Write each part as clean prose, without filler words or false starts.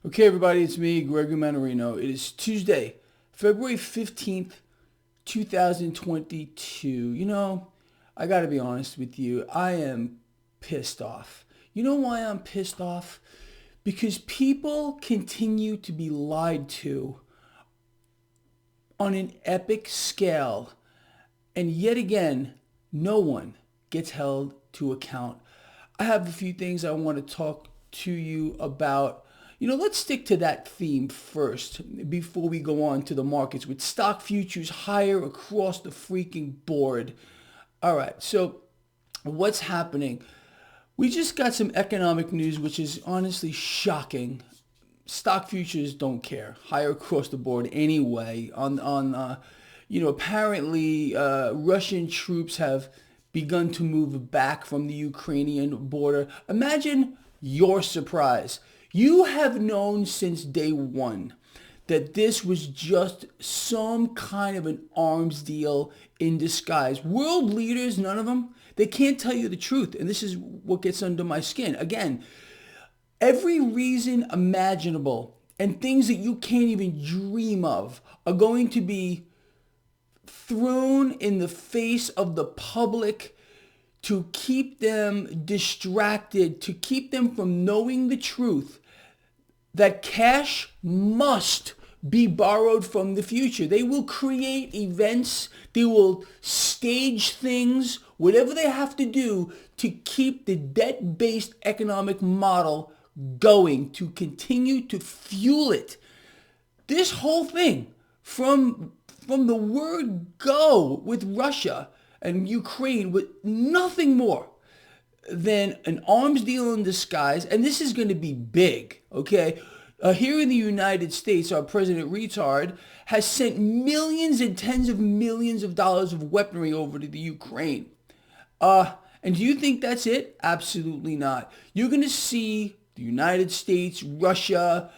Okay, everybody, it's me, Gregory Mannarino. It is Tuesday, February 15th, 2022. I got to be honest with you. I am pissed off. You know why I'm pissed off? Because people continue to be lied to on an epic scale. And yet again, no one gets held to account. I have a few things I want to talk to you about. Let's stick to that theme first before we go on to the markets with stock futures higher across the freaking board. All right, so what's happening? We just got some economic news, which is honestly shocking. Stock futures don't care. Higher across the board anyway. Apparently Russian troops have begun to move back from the Ukrainian border. Imagine your surprise. You have known since day one that this was just some kind of an arms deal in disguise. World leaders, none of them, they can't tell you the truth. And this is what gets under my skin. Again, every reason imaginable and things that you can't even dream of are going to be thrown in the face of the public to keep them distracted, to keep them from knowing the truth that cash must be borrowed from the future. They will create events, they will stage things, whatever they have to do to keep the debt-based economic model going, to continue to fuel it. This whole thing, from the word go with Russia and Ukraine, with nothing more than an arms deal in disguise, and this is going to be big, okay? Here in the United States, our President Retard has sent millions and tens of millions of dollars of weaponry over to the Ukraine. And do you think that's it? Absolutely not. You're going to see the United States, Russia,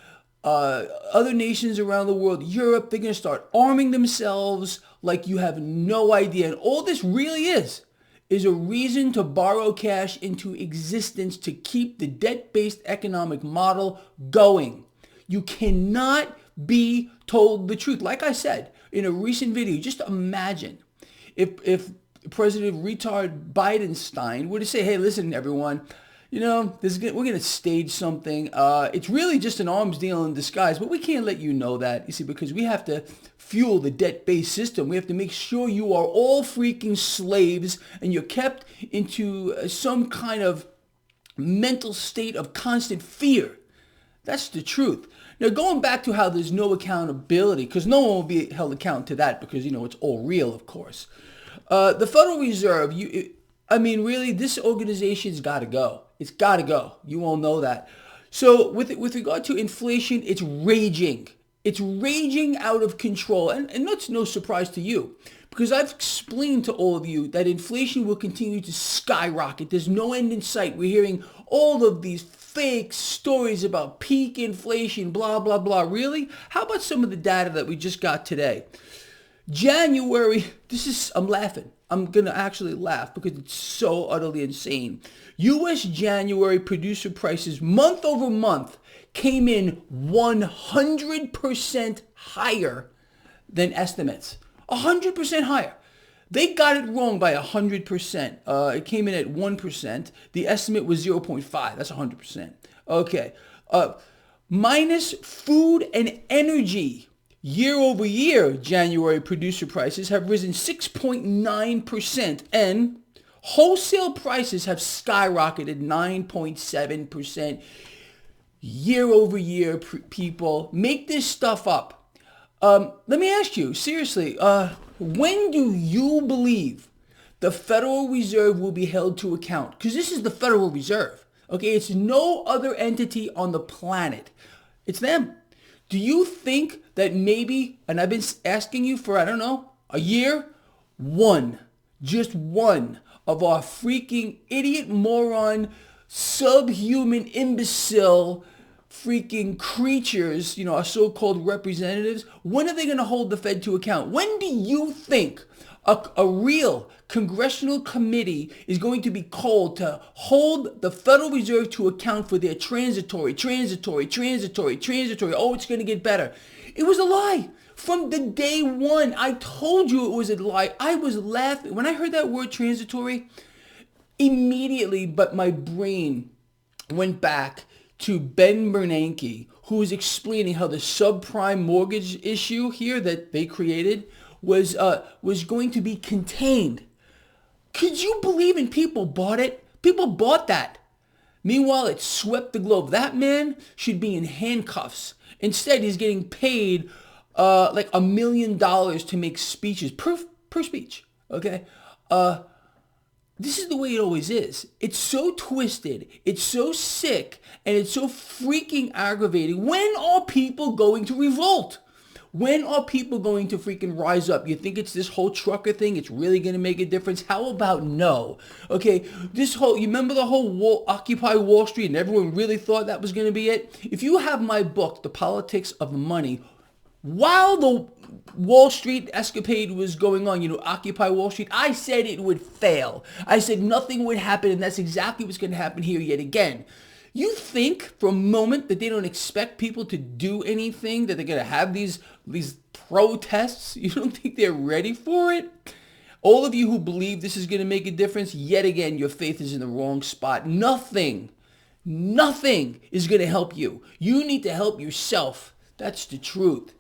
other nations around the world, Europe, they're going to start arming themselves like you have no idea. And all this really is a reason to borrow cash into existence to keep the debt-based economic model going. You cannot be told the truth. Like I said in a recent video, just imagine if President Retard Bidenstein were to say, hey, listen, everyone, we're going to stage something. It's really just an arms deal in disguise, but we can't let you know that, you see, because we have to fuel the debt-based system. We have to make sure you are all freaking slaves and you're kept into some kind of mental state of constant fear. That's the truth. Now, going back to how there's no accountability, because no one will be held accountable to that because, it's all real, of course. The Federal Reserve, really, this organization's got to go. It's got to go. You all know that. So with regard to inflation, it's raging. It's raging out of control. And that's no surprise to you because I've explained to all of you that inflation will continue to skyrocket. There's no end in sight. We're hearing all of these fake stories about peak inflation, blah, blah, blah. Really? How about some of the data that we just got today? January, I'm laughing. I'm going to actually laugh because it's so utterly insane. U.S. January producer prices month over month came in 100% higher than estimates. 100% higher. They got it wrong by 100%. It came in at 1%. The estimate was 0.5. That's 100%. Okay. Minus food and energy. Year over year, January producer prices have risen 6.9%, and wholesale prices have skyrocketed 9.7%. Year over year, people. Make this stuff up. Let me ask you, seriously, when do you believe the Federal Reserve will be held to account? Because this is the Federal Reserve, okay? It's no other entity on the planet. It's them. Do you think that maybe, and I've been asking you for, a year, just one of our freaking idiot, moron, subhuman, imbecile, freaking creatures, our so-called representatives, when are they going to hold the Fed to account? When do you think A real congressional committee is going to be called to hold the Federal Reserve to account for their transitory. Oh, it's going to get better. It was a lie. From the day one, I told you it was a lie. I was laughing. When I heard that word transitory, immediately, but my brain went back to Ben Bernanke, who was explaining how the subprime mortgage issue here that they created was going to be contained. Could you believe it? People bought it? People bought that. Meanwhile, it swept the globe. That man should be in handcuffs. Instead, he's getting paid like $1 million to make speeches per speech. Okay? This is the way it always is. It's so twisted, it's so sick, and it's so freaking aggravating. When are people going to revolt? When are people going to freaking rise up? You think it's this whole trucker thing? It's really going to make a difference? How about no? Okay, you remember the whole Occupy Wall Street and everyone really thought that was going to be it? If you have my book, The Politics of Money, while the Wall Street escapade was going on, Occupy Wall Street, I said it would fail. I said nothing would happen, and that's exactly what's going to happen here yet again. You think for a moment that they don't expect people to do anything, that they're going to have these protests? You don't think they're ready for it? All of you who believe this is going to make a difference, yet again, your faith is in the wrong spot. Nothing is going to help you. You need to help yourself. That's the truth.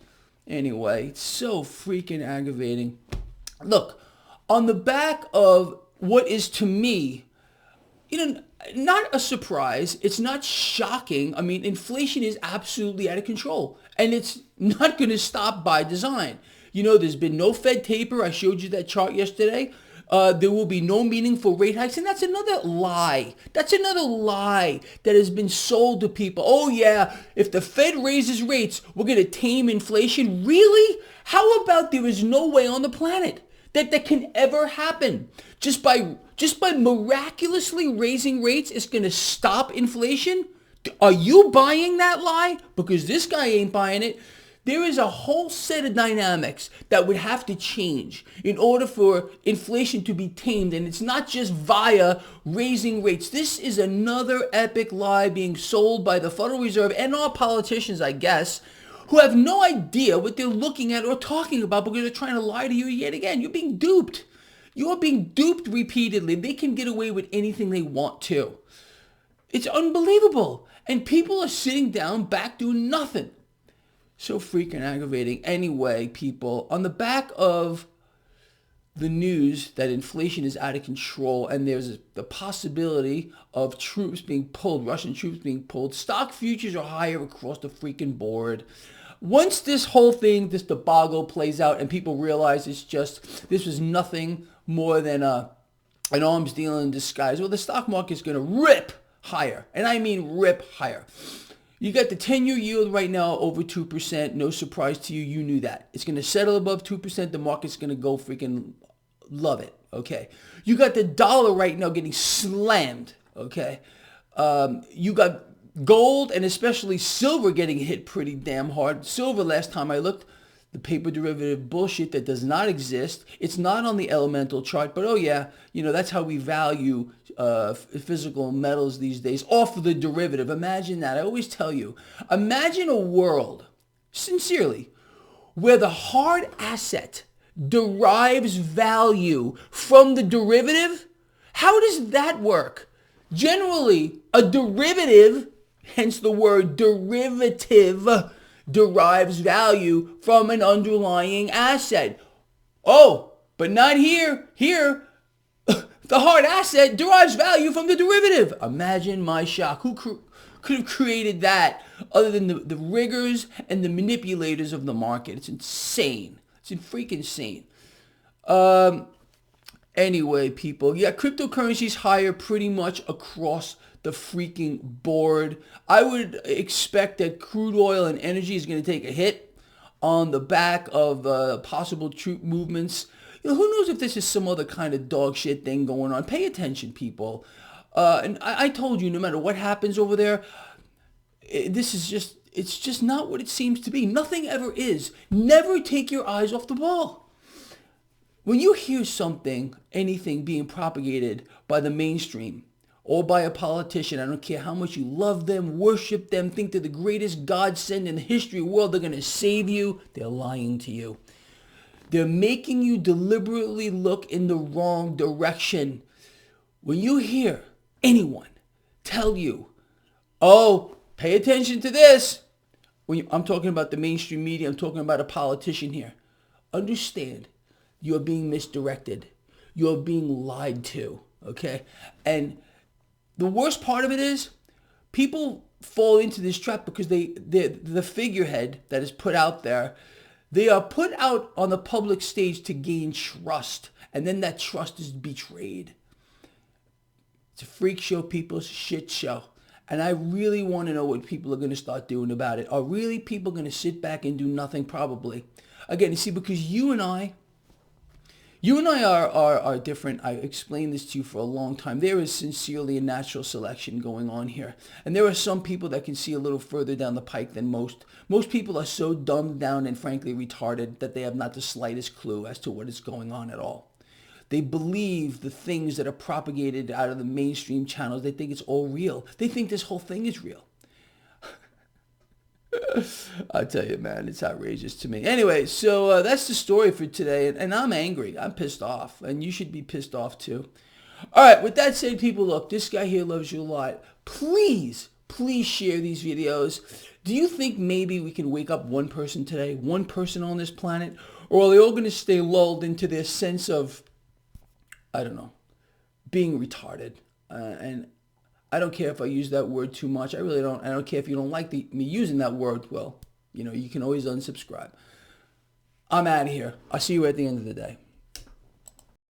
Anyway, it's so freaking aggravating. Look, on the back of what is to me, not a surprise. It's not shocking. I mean, inflation is absolutely out of control, and it's not going to stop by design. There's been no Fed taper. I showed you that chart yesterday. There will be no meaningful rate hikes, and that's another lie. That's another lie that has been sold to people. Oh yeah, if the Fed raises rates, we're going to tame inflation. Really? How about there is no way on the planet that can ever happen? Just by miraculously raising rates, it's going to stop inflation? Are you buying that lie? Because this guy ain't buying it. There is a whole set of dynamics that would have to change in order for inflation to be tamed. And it's not just via raising rates. This is another epic lie being sold by the Federal Reserve and our politicians, I guess, who have no idea what they're looking at or talking about because they're trying to lie to you yet again. You're being duped. You're being duped repeatedly. They can get away with anything they want to. It's unbelievable. And people are sitting down back doing nothing. So freaking aggravating. Anyway, people, on the back of the news that inflation is out of control and there's the possibility of troops being pulled, Russian troops being pulled, stock futures are higher across the freaking board. Once this whole thing, this debacle plays out and people realize this was nothing more than an arms deal in disguise, well, the stock market's going to rip higher. And I mean rip higher. You got the 10-year yield right now over 2%. No surprise to you. You knew that. It's going to settle above 2%. The market's going to go freaking love it. Okay. You got the dollar right now getting slammed. Okay. You got gold and especially silver getting hit pretty damn hard. Silver, last time I looked, the paper derivative bullshit that does not exist. It's not on the elemental chart, but oh yeah, that's how we value physical metals these days, off of the derivative. Imagine that. I always tell you, imagine a world, sincerely, where the hard asset derives value from the derivative. How does that work? Generally, a derivative, hence the word derivative, derives value from an underlying asset. Oh, but not here. Here, the hard asset derives value from the derivative. Imagine my shock. Who could have created that other than the riggers and the manipulators of the market? It's insane. It's freaking insane. Anyway, people, yeah, cryptocurrency's higher pretty much across the freaking board. I would expect that crude oil and energy is going to take a hit on the back of possible troop movements. Who knows if this is some other kind of dog shit thing going on? Pay attention, people. And I told you, no matter what happens over there, it's just not what it seems to be. Nothing ever is. Never take your eyes off the ball. When you hear something, anything being propagated by the mainstream or by a politician, I don't care how much you love them, worship them, think they're the greatest godsend in the history of the world, they're going to save you, they're lying to you. They're making you deliberately look in the wrong direction. When you hear anyone tell you, oh, pay attention to this, I'm talking about the mainstream media, I'm talking about a politician here, understand you're being misdirected. You're being lied to, okay? And the worst part of it is people fall into this trap because the figurehead that is put out there, they are put out on the public stage to gain trust, and then that trust is betrayed. It's a freak show, people. It's a shit show. And I really want to know what people are going to start doing about it. Are really people going to sit back and do nothing? Probably. Again, you see, because you and I are different. I explained this to you for a long time. There is sincerely a natural selection going on here. And there are some people that can see a little further down the pike than most. Most people are so dumbed down and frankly retarded that they have not the slightest clue as to what is going on at all. They believe the things that are propagated out of the mainstream channels. They think it's all real. They think this whole thing is real. I tell you, man, it's outrageous to me. Anyway, so that's the story for today. And I'm angry. I'm pissed off. And you should be pissed off too. All right, with that said, people, look, this guy here loves you a lot. Please share these videos. Do you think maybe we can wake up one person today, one person on this planet? Or are they all going to stay lulled into this sense of, I don't know, being retarded? And I don't care if I use that word too much. I really don't. I don't care if you don't like me using that word. Well, you can always unsubscribe. I'm out of here. I'll see you at the end of the day.